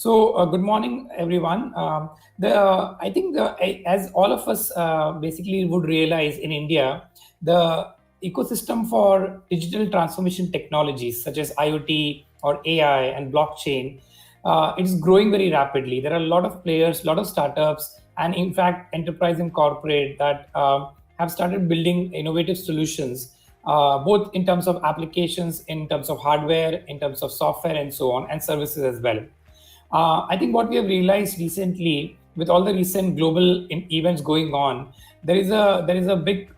Good morning, everyone. I think as all of us basically would realize in India, the ecosystem for digital transformation technologies such as IoT or AI and blockchain, it is growing very rapidly. There are a lot of players, a lot of startups, and in fact, enterprise and corporate that have started building innovative solutions, both in terms of applications, in terms of hardware, in terms of software, and so on, and services as well. I think what we have realized recently, with all the recent global events going on, there is a big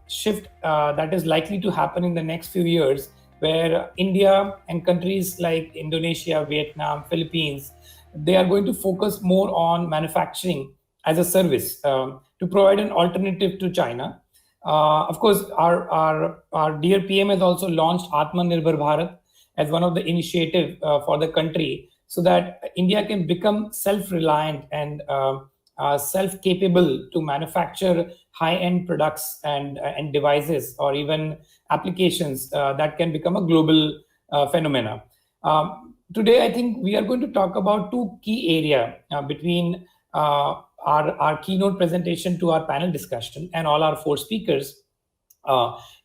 shift that is likely to happen in the next few years, where India and countries like Indonesia, Vietnam, Philippines, they are going to focus more on manufacturing as a service to provide an alternative to China. Of course, our dear PM has also launched Atmanirbhar Bharat as one of the initiative for the country, so that India can become self-reliant and self-capable to manufacture high-end products and devices or even applications that can become a global phenomena. Today, I think we are going to talk about two key areas between our keynote presentation to our panel discussion and all our four speakers.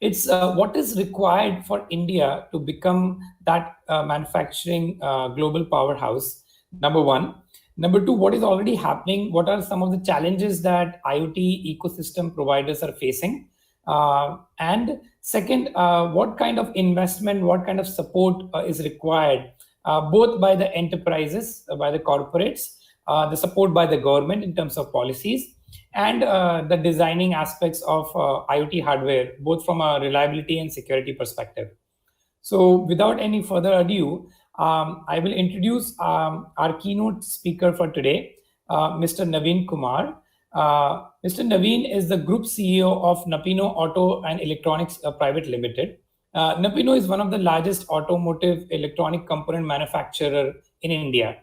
It's what is required for India to become that manufacturing global powerhouse, number one. Number two, what is already happening? What are some of the challenges that IoT ecosystem providers are facing? And second, what kind of investment, what kind of support is required, both by the enterprises, by the corporates, the support by the government in terms of policies, and the designing aspects of IoT hardware, both from a reliability and security perspective. So without any further ado, I will introduce our keynote speaker for today, Mr. Naveen Kumar. Mr. Naveen is the Group CEO of Napino Auto and Electronics Private Limited. Napino is one of the largest automotive electronic component manufacturer in India,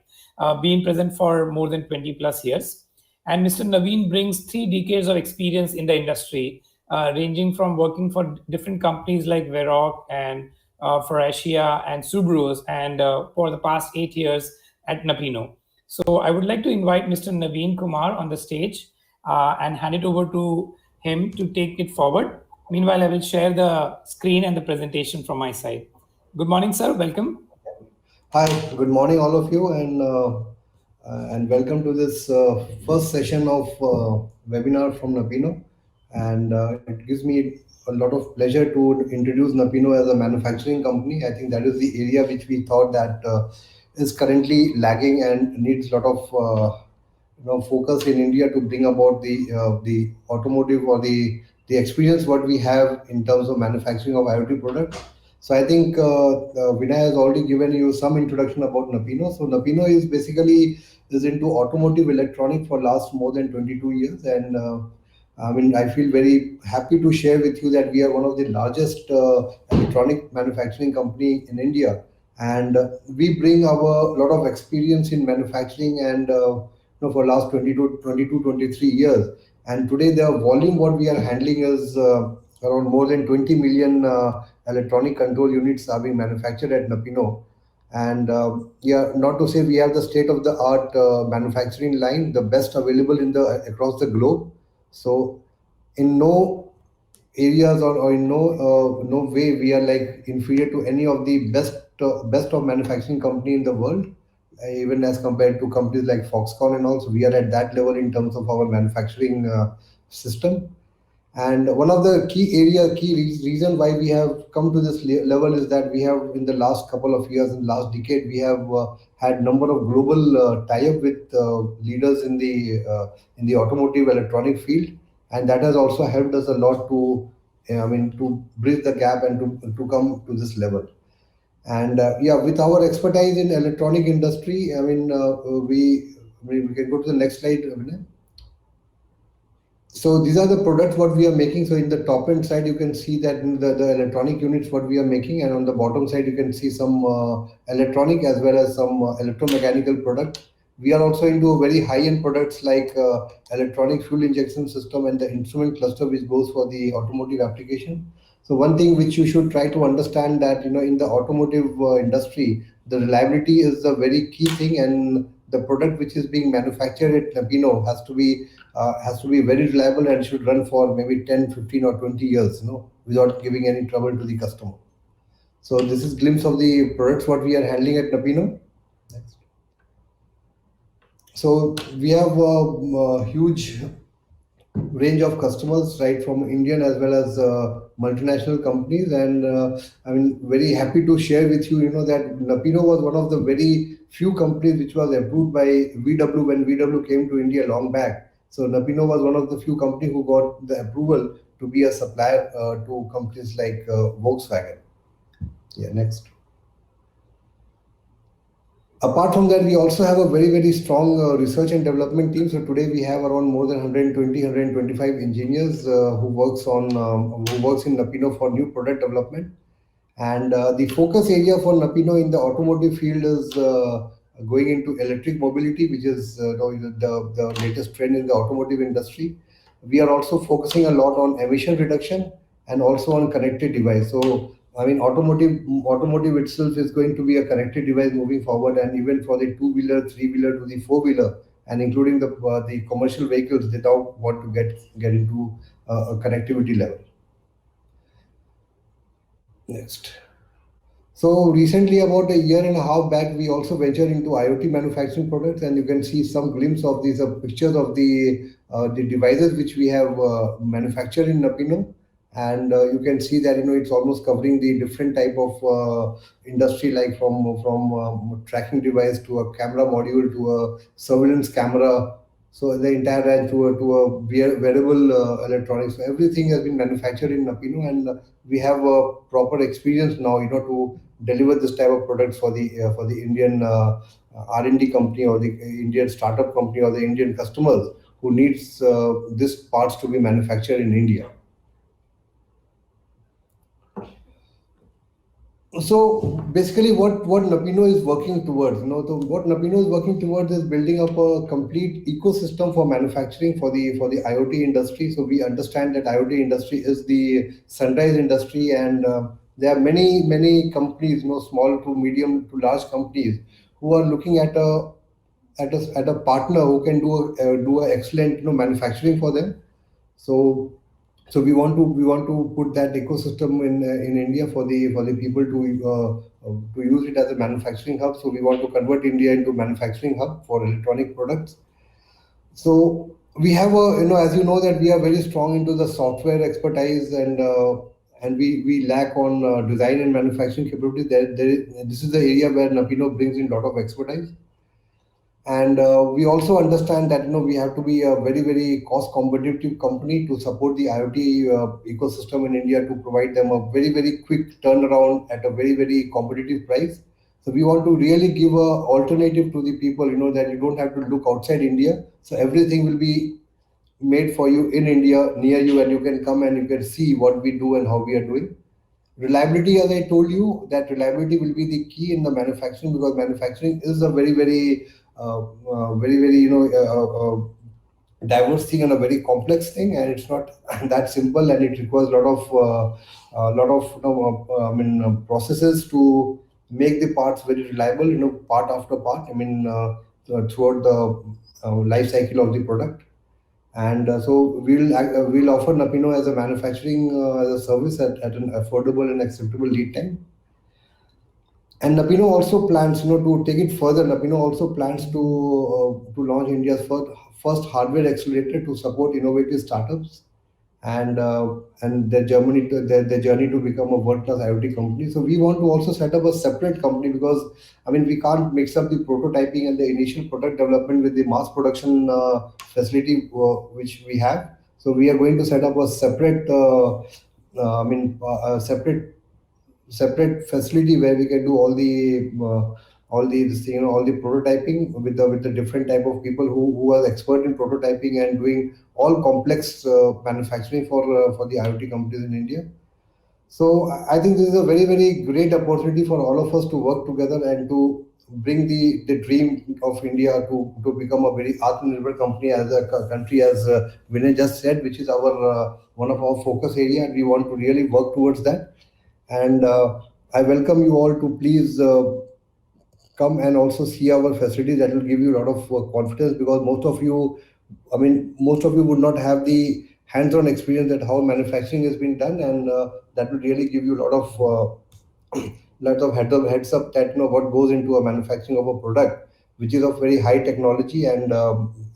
being present for more than 20 plus years. And Mr. Naveen brings 3 decades of experience in the industry, ranging from working for different companies like Veroc and Faurecia and Subarus, and for the past 8 years at Napino. So I would like to invite Mr. Naveen Kumar on the stage and hand it over to him to take it forward. Meanwhile, I will share the screen and the presentation from my side. Good morning, sir. Welcome. Hi, good morning, all of you, and welcome to this first session of webinar from Napino. And it gives me a lot of pleasure to introduce Napino as a manufacturing company. I think that is the area which we thought that is currently lagging and needs a lot of focus in India to bring about the automotive or the experience what we have in terms of manufacturing of IoT products. So I think Vinay has already given you some introduction about Napino. So Napino is basically is into automotive electronic for last more than 22 years, and I mean I feel very happy to share with you that we are one of the largest electronic manufacturing company in India, and we bring our lot of experience in manufacturing and for last 23 years. And today the volume what we are handling is around more than 20 million electronic control units are being manufactured at Napino. And yeah, not to say we have the state of the art manufacturing line, the best available in the across the globe. So in no areas or in no way we are like inferior to any of the best of manufacturing company in the world, even as compared to companies like Foxconn. And also we are at that level in terms of our manufacturing system. And one of the reason why we have come to this level is that we have in the last couple of years, in the last decade, we have had number of global tie-up with leaders in the automotive electronic field, and that has also helped us a lot to, I mean, to bridge the gap and to come to this level. And yeah, with our expertise in electronic industry, I mean, we can go to the next slide, Vinay. So these are the products what we are making. So in the top end side, you can see that in the electronic units what we are making, and on the bottom side, you can see some electronic as well as some electromechanical product. We are also into very high-end products like electronic fuel injection system and the instrument cluster, which goes for the automotive application. So one thing which you should try to understand that in the automotive industry, the reliability is the very key thing, and the product which is being manufactured at Napino has to be very reliable and should run for maybe 10, 15, or 20 years, without giving any trouble to the customer. So this is glimpse of the products what we are handling at Napino. Next. So we have a huge range of customers, right, from Indian as well as multinational companies. And I mean, very happy to share with you, that Napino was one of the very few companies which was approved by VW when VW came to India long back. So Napino was one of the few companies who got the approval to be a supplier to companies like Volkswagen. Yeah, next. Apart from that, we also have a very, very strong research and development team. So today we have around more than 120, 125 engineers who works in Napino for new product development. And the focus area for Napino in the automotive field is going into electric mobility, which is the latest trend in the automotive industry. We are also focusing a lot on emission reduction and also on connected device. So I mean, automotive itself is going to be a connected device moving forward, and even for the two-wheeler, three-wheeler to the four-wheeler, and including the commercial vehicles, they now want to get into a connectivity level. Next. So recently, about a year and a half back, we also ventured into IoT manufacturing products, and you can see some glimpse of these pictures of the devices which we have manufactured in Napino. And you can see that it's almost covering the different type of industry, like from tracking device to a camera module to a surveillance camera. So the entire range to a wearable electronics. So everything has been manufactured in Napino, and we have a proper experience now, to deliver this type of products for the Indian R&D company, or the Indian startup company, or the Indian customers who needs this parts to be manufactured in India. So basically, what Napino is working towards, what Napino is working towards is building up a complete ecosystem for manufacturing for the IoT industry. So we understand that IoT industry is the sunrise industry, and there are many companies, small to medium to large companies, who are looking at a partner who can do a excellent manufacturing for them. So we want to put that ecosystem in India for the people to use it as a manufacturing hub. So we want to convert India into manufacturing hub for electronic products. So we have as you know, that we are very strong into the software expertise, and we lack on design and manufacturing capability. This is the area where Napino brings in a lot of expertise. And we also understand that we have to be a very, very cost competitive company to support the IoT ecosystem in India, to provide them a very, very quick turnaround at a very, very competitive price. So we want to really give a alternative to the people, that you don't have to look outside India. So everything will be made for you in India, near you, and you can come and you can see what we do and how we are doing. Reliability, as I told you, that reliability will be the key in the manufacturing, because manufacturing is a very, very very, very diverse thing and a very complex thing, and it's not that simple, and it requires a lot of processes to make the parts very reliable, part after part, throughout the life cycle of the product. And so we'll offer Napino as a manufacturing as a service at an affordable and acceptable lead time. And Napino also plans, to take it further. Napino also plans to launch India's first hardware accelerator to support innovative startups, and their journey to become a world-class IoT company. So we want to also set up a separate company, because we can't mix up the prototyping and the initial product development with the mass production facility which we have. So we are going to set up a separate a separate facility where we can do all the prototyping with the different type of people who are expert in prototyping and doing all complex manufacturing for the IoT companies in India. So I think this is a very, very great opportunity for all of us to work together and to bring the dream of India to become a very Atmanirbhar company, as a country, as Vinay just said, which is our one of our focus area, and we want to really work towards that. And I welcome you all to please come and also see our facilities. That will give you a lot of confidence, because most of you, I mean, most of you would not have the hands-on experience that how manufacturing has been done, and that will really give you a lot of lots of heads up that what goes into a manufacturing of a product, which is of very high technology, and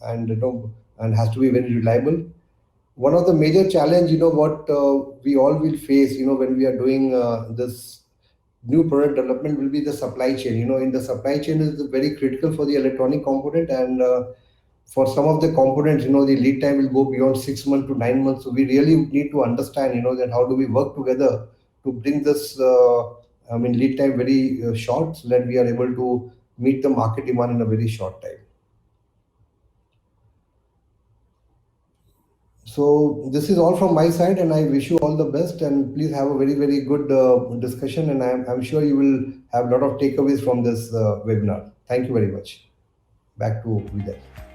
and has to be very reliable. One of the major challenge, what we all will face, when we are doing this new product development, will be the supply chain. In the supply chain is very critical for the electronic component, and for some of the components, the lead time will go beyond 6 months to 9 months. So we really need to understand, that how do we work together to bring this, lead time very short, so that we are able to meet the market demand in a very short time. So this is all from my side, and I wish you all the best. And please have a very, very good discussion. And I'm sure you will have a lot of takeaways from this webinar. Thank you very much. Back to Vijay.